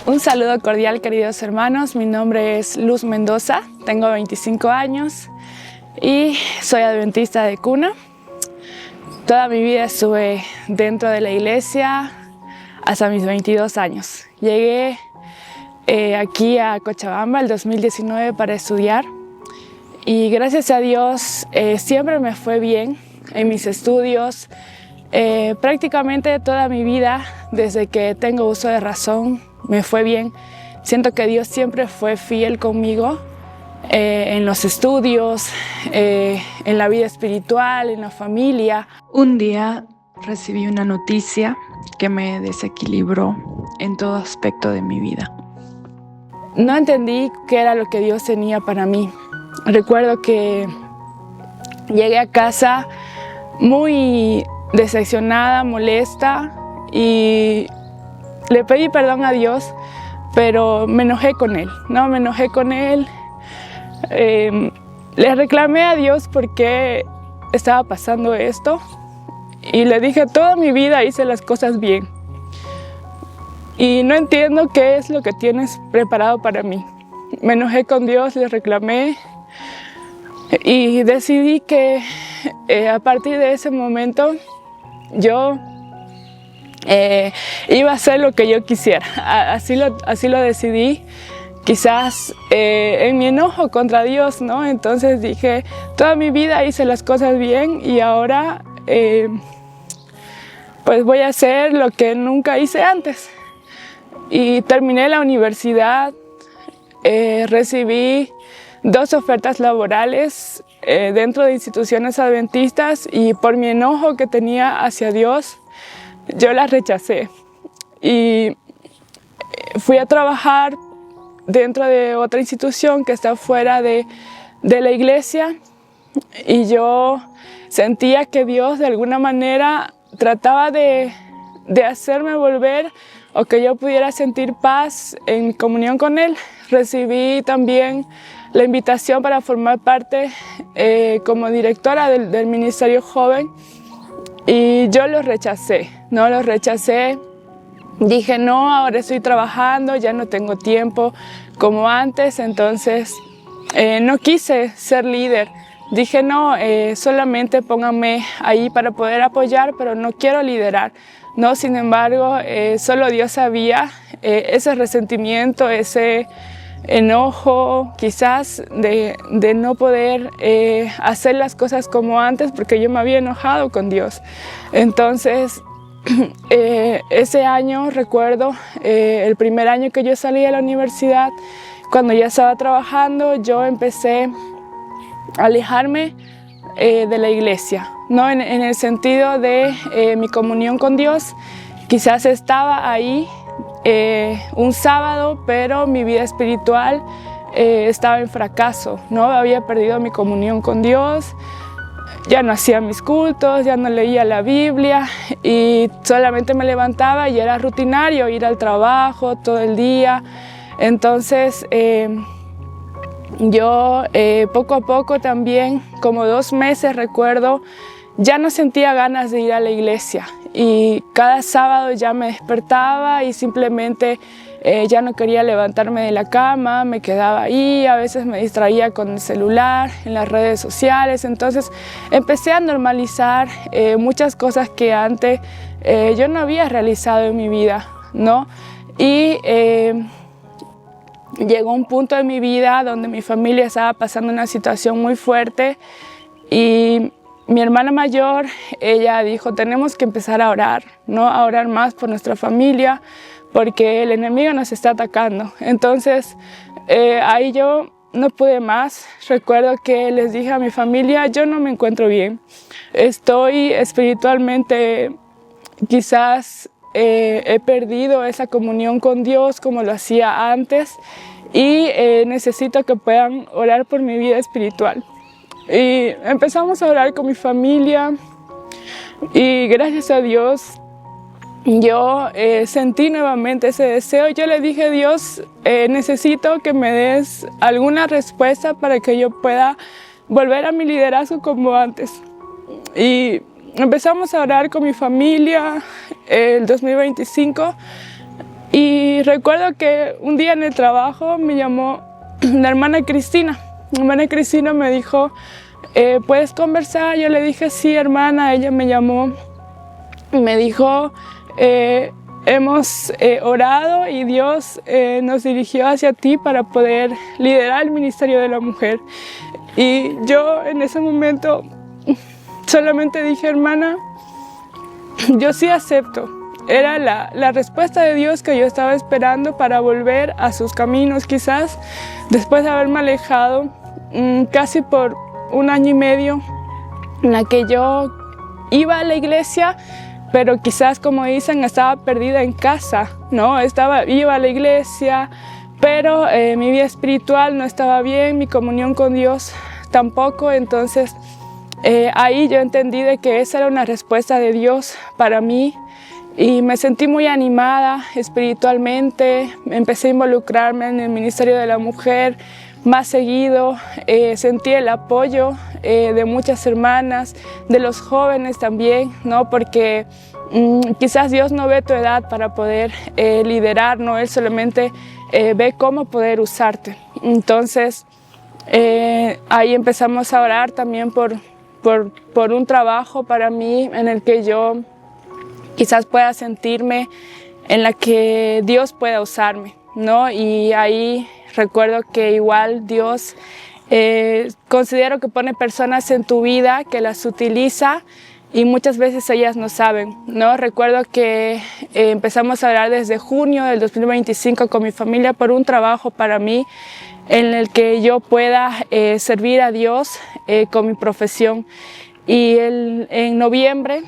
Un saludo cordial, queridos hermanos. Mi nombre es Luz Mendoza, tengo 25 años y soy adventista de cuna. Toda mi vida estuve dentro de la iglesia hasta mis 22 años. Llegué aquí a Cochabamba el 2019 para estudiar y gracias a Dios siempre me fue bien en mis estudios. Prácticamente toda mi vida, desde que tengo uso de razón, me fue bien. Siento que Dios siempre fue fiel conmigo en los estudios, en la vida espiritual, en la familia. Un día recibí una noticia que me desequilibró en todo aspecto de mi vida. No entendí qué era lo que Dios tenía para mí. Recuerdo que llegué a casa muy decepcionada, molesta, y le pedí perdón a Dios, pero me enojé con Él, ¿no? Me enojé con Él. Le reclamé a Dios por qué estaba pasando esto y le dije, toda mi vida hice las cosas bien y no entiendo qué es lo que tienes preparado para mí. Me enojé con Dios, le reclamé y decidí que a partir de ese momento yo iba a hacer lo que yo quisiera. Así lo decidí, quizás en mi enojo contra Dios, ¿no? Entonces dije, toda mi vida hice las cosas bien y ahora pues voy a hacer lo que nunca hice antes. Y terminé la universidad, recibí 2 ofertas laborales dentro de instituciones adventistas y por mi enojo que tenía hacia Dios, yo las rechacé y fui a trabajar dentro de otra institución que está fuera de la iglesia y yo sentía que Dios de alguna manera trataba de hacerme volver o que yo pudiera sentir paz en mi comunión con Él. Recibí también la invitación para formar parte como directora del Ministerio Joven y yo lo rechacé, ¿no? Lo rechacé. Dije, no, ahora estoy trabajando, ya no tengo tiempo como antes, entonces no quise ser líder. Dije, no, solamente pónganme ahí para poder apoyar, pero no quiero liderar. No, sin embargo, solo Dios sabía ese resentimiento, ese enojo quizás de no poder hacer las cosas como antes porque yo me había enojado con Dios. Entonces, ese año recuerdo, el primer año que yo salí de la universidad, cuando ya estaba trabajando, yo empecé a alejarme de la iglesia, ¿no? En el sentido de mi comunión con Dios. Quizás estaba ahí un sábado, pero mi vida espiritual estaba en fracaso, ¿no? Había perdido mi comunión con Dios, ya no hacía mis cultos, ya no leía la Biblia y solamente me levantaba y era rutinario ir al trabajo todo el día. Entonces yo poco a poco también, como 2 meses recuerdo, ya no sentía ganas de ir a la iglesia y cada sábado ya me despertaba y simplemente ya no quería levantarme de la cama, me quedaba ahí, a veces me distraía con el celular, en las redes sociales. Entonces empecé a normalizar muchas cosas que antes yo no había realizado en mi vida, ¿no? Y llegó un punto en mi vida donde mi familia estaba pasando una situación muy fuerte y mi hermana mayor, ella dijo, tenemos que empezar a orar, ¿no? A orar más por nuestra familia porque el enemigo nos está atacando. Entonces, ahí yo no pude más. Recuerdo que les dije a mi familia, yo no me encuentro bien. Estoy espiritualmente, quizás he perdido esa comunión con Dios como lo hacía antes y necesito que puedan orar por mi vida espiritual. Y empezamos a orar con mi familia y gracias a Dios yo sentí nuevamente ese deseo. Yo le dije a Dios, necesito que me des alguna respuesta para que yo pueda volver a mi liderazgo como antes. Y empezamos a orar con mi familia el 2025 Y recuerdo que un día en el trabajo me llamó la hermana Cristina. La hermana Cristina me dijo, ¿puedes conversar? Yo le dije, sí, hermana. Ella me llamó y me dijo, hemos orado y Dios nos dirigió hacia ti para poder liderar el Ministerio de la Mujer. Y yo en ese momento solamente dije, hermana, yo sí acepto. Era la respuesta de Dios que yo estaba esperando para volver a sus caminos, quizás después de haberme alejado casi por 1 año y medio, en la que yo iba a la iglesia, pero quizás, como dicen, estaba perdida en casa, ¿no? Iba a la iglesia, pero mi vida espiritual no estaba bien, mi comunión con Dios tampoco. Entonces ahí yo entendí de que esa era una respuesta de Dios para mí. Y me sentí muy animada espiritualmente, empecé a involucrarme en el Ministerio de la Mujer más seguido, sentí el apoyo de muchas hermanas, de los jóvenes también, ¿no? Porque quizás Dios no ve tu edad para poder liderar, ¿no? Él solamente ve cómo poder usarte. Entonces ahí empezamos a orar también por un trabajo para mí en el que yo quizás pueda sentirme en la que Dios pueda usarme, ¿no? Y ahí recuerdo que igual Dios considero que pone personas en tu vida que las utiliza y muchas veces ellas no saben, ¿no? Recuerdo que empezamos a hablar desde junio del 2025 con mi familia por un trabajo para mí en el que yo pueda servir a Dios con mi profesión. Y en noviembre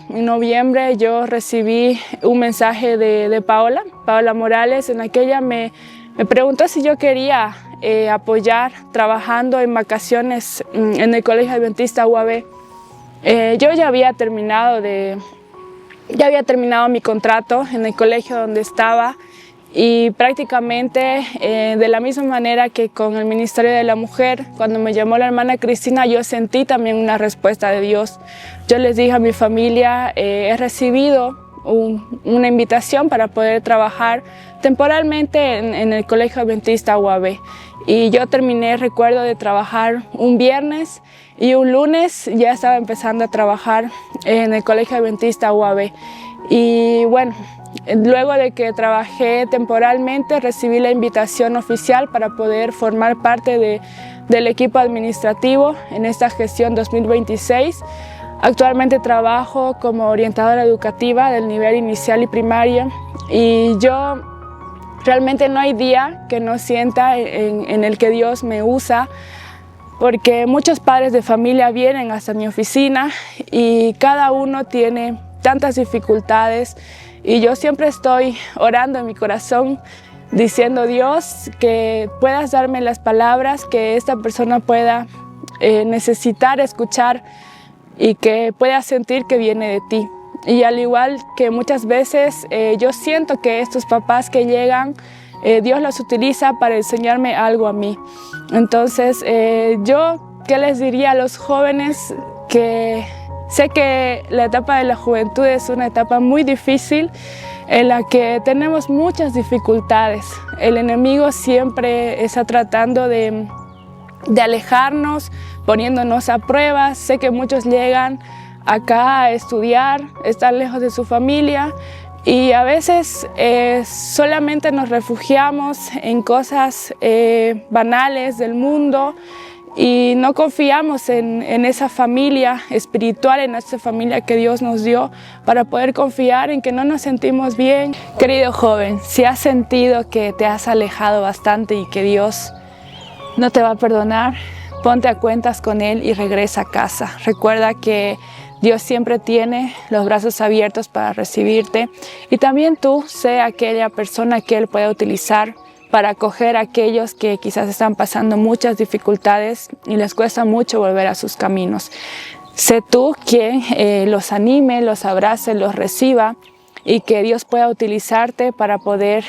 yo recibí un mensaje de Paola Morales, en la que ella me preguntó si yo quería apoyar trabajando en vacaciones en el Colegio Adventista UAB. Yo ya había terminado mi contrato en el colegio donde estaba y prácticamente de la misma manera que con el Ministerio de la Mujer, cuando me llamó la hermana Cristina, yo sentí también una respuesta de Dios. Yo les dije a mi familia, he recibido una invitación para poder trabajar temporalmente en el Colegio Adventista UAB. Y yo terminé, recuerdo, de trabajar un viernes y un lunes ya estaba empezando a trabajar en el Colegio Adventista UAB. Y bueno, luego de que trabajé temporalmente, recibí la invitación oficial para poder formar parte del equipo administrativo en esta gestión 2026. Actualmente trabajo como orientadora educativa del nivel inicial y primaria y yo realmente no hay día que no sienta en el que Dios me usa, porque muchos padres de familia vienen hasta mi oficina y cada uno tiene tantas dificultades y yo siempre estoy orando en mi corazón diciendo, Dios, que puedas darme las palabras que esta persona pueda necesitar escuchar y que pueda sentir que viene de ti. Y al igual que muchas veces yo siento que estos papás que llegan, Dios los utiliza para enseñarme algo a mí. Entonces yo, ¿qué les diría a los jóvenes? Que sé que la etapa de la juventud es una etapa muy difícil en la que tenemos muchas dificultades. El enemigo siempre está tratando de alejarnos, poniéndonos a prueba. Sé que muchos llegan acá a estudiar, están lejos de su familia y a veces solamente nos refugiamos en cosas banales del mundo y no confiamos en esa familia espiritual, en esa familia que Dios nos dio para poder confiar en que no nos sentimos bien. Querido joven, si has sentido que te has alejado bastante y que Dios no te va a perdonar, ponte a cuentas con Él y regresa a casa. Recuerda que Dios siempre tiene los brazos abiertos para recibirte y también tú sé aquella persona que Él pueda utilizar para acoger a aquellos que quizás están pasando muchas dificultades y les cuesta mucho volver a sus caminos. Sé tú quien los anime, los abrace, los reciba y que Dios pueda utilizarte para poder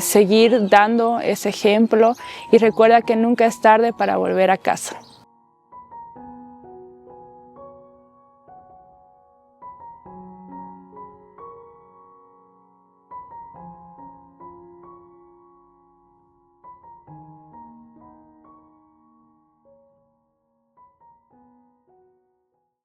seguir dando ese ejemplo y recuerda que nunca es tarde para volver a casa.